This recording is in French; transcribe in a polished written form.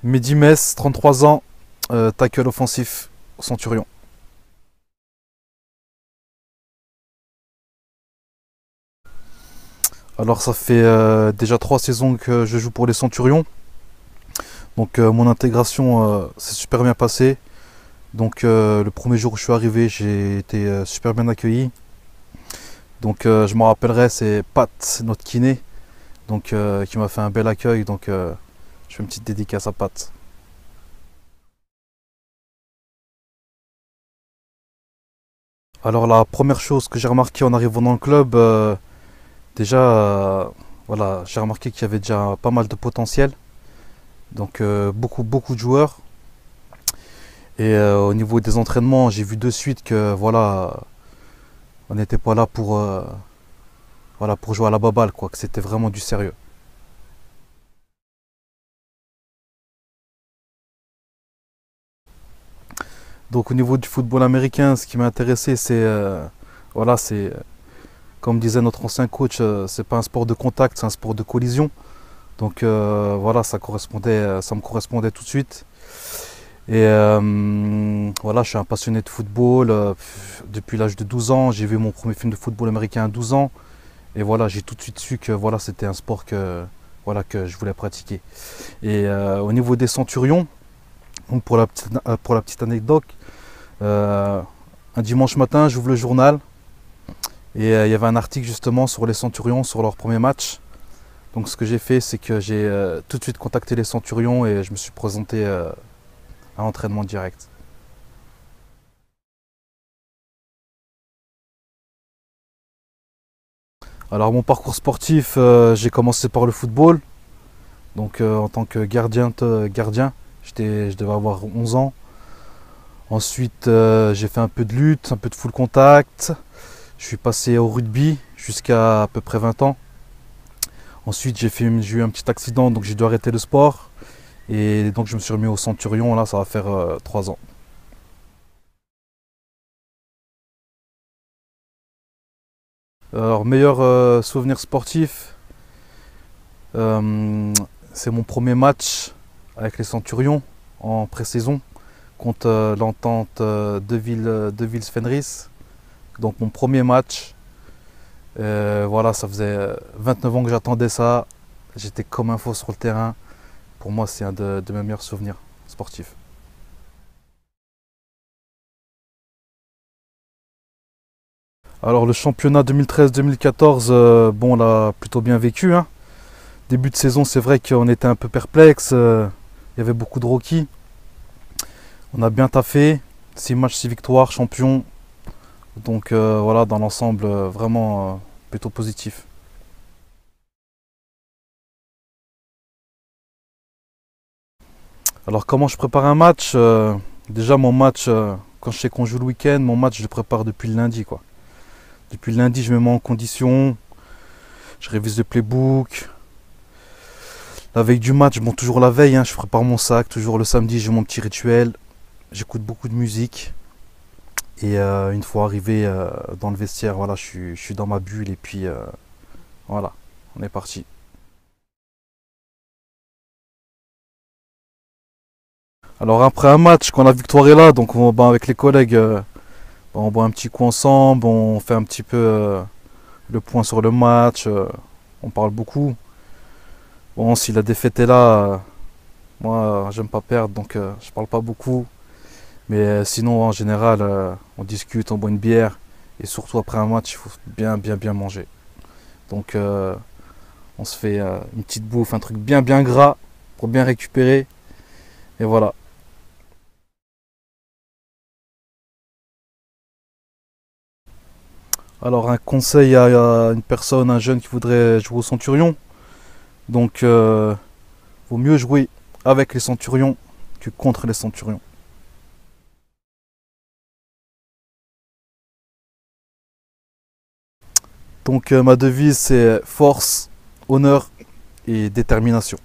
Mehdi Metz, 33 ans, tackle offensif, Centurion. Alors ça fait déjà 3 saisons que je joue pour les Centurions. Donc mon intégration s'est super bien passée. Donc le premier jour où je suis arrivé, j'ai été super bien accueilli. Donc je m'en rappellerai, c'est Pat, notre kiné, donc qui m'a fait un bel accueil. Donc je fais une petite dédicace à Pat. Alors la première chose que j'ai remarqué en arrivant dans le club, déjà, voilà, j'ai remarqué qu'il y avait déjà pas mal de potentiel. Donc beaucoup de joueurs. Et au niveau des entraînements, j'ai vu de suite que voilà, on n'était pas là voilà, pour jouer à la baballe, quoi, que c'était vraiment du sérieux. Donc au niveau du football américain, ce qui m'a intéressé, c'est voilà, c'est comme disait notre ancien coach, c'est pas un sport de contact, c'est un sport de collision. Donc voilà, ça me correspondait tout de suite. Et voilà, je suis un passionné de football. Depuis l'âge de 12 ans, j'ai vu mon premier film de football américain à 12 ans. Et voilà, j'ai tout de suite su que voilà, c'était un sport voilà, que je voulais pratiquer. Et au niveau des Centurions, donc pour la petite anecdote, euh, un dimanche matin, j'ouvre le journal et il y avait un article justement sur les Centurions, sur leur premier match. Donc ce que j'ai fait, c'est que j'ai tout de suite contacté les Centurions et je me suis présenté à l'entraînement direct. Alors mon parcours sportif, j'ai commencé par le football. Donc en tant que gardien, je devais avoir 11 ans. Ensuite, j'ai fait un peu de lutte, un peu de full contact. Je suis passé au rugby jusqu'à peu près 20 ans. Ensuite, j'ai eu un petit accident, donc j'ai dû arrêter le sport. Et donc je me suis remis au Centurion, là ça va faire 3 ans. Alors, meilleur souvenir sportif, euh, c'est mon premier match avec les Centurions en pré-saison contre l'entente Devils-Fenris. Donc mon premier match, voilà, ça faisait 29 ans que j'attendais ça. J'étais comme un faux sur le terrain. Pour moi, c'est un de mes meilleurs souvenirs sportifs. Alors le championnat 2013-2014, bon, on l'a plutôt bien vécu, hein. Début de saison, c'est vrai qu'on était un peu perplexe. Il y avait beaucoup de rookies. On a bien taffé. 6 matchs, 6 victoires, champion. Donc voilà, dans l'ensemble, vraiment plutôt positif. Alors comment je prépare un match? Déjà mon match, quand je sais qu'on joue le week-end, mon match je le prépare depuis le lundi, quoi. Depuis le lundi, je me mets en condition, je révise le playbook. La veille du match, bon toujours la veille, hein, je prépare mon sac. Toujours le samedi, j'ai mon petit rituel. J'écoute beaucoup de musique. Et une fois arrivé dans le vestiaire, voilà, je suis dans ma bulle et puis voilà, on est parti. Alors après un match, quand la victoire est là, donc ben, avec les collègues, ben, on boit un petit coup ensemble, on fait un petit peu le point sur le match, on parle beaucoup. Bon, si la défaite est là, moi j'aime pas perdre, donc je parle pas beaucoup. Mais sinon en général, on discute, on boit une bière. Et surtout après un match, il faut bien manger. Donc on se fait une petite bouffe, un truc bien gras pour bien récupérer. Et voilà. Alors un conseil à une personne, un jeune qui voudrait jouer au Centurion. Donc vaut mieux jouer avec les Centurions que contre les Centurions. Donc ma devise c'est force, honneur et détermination.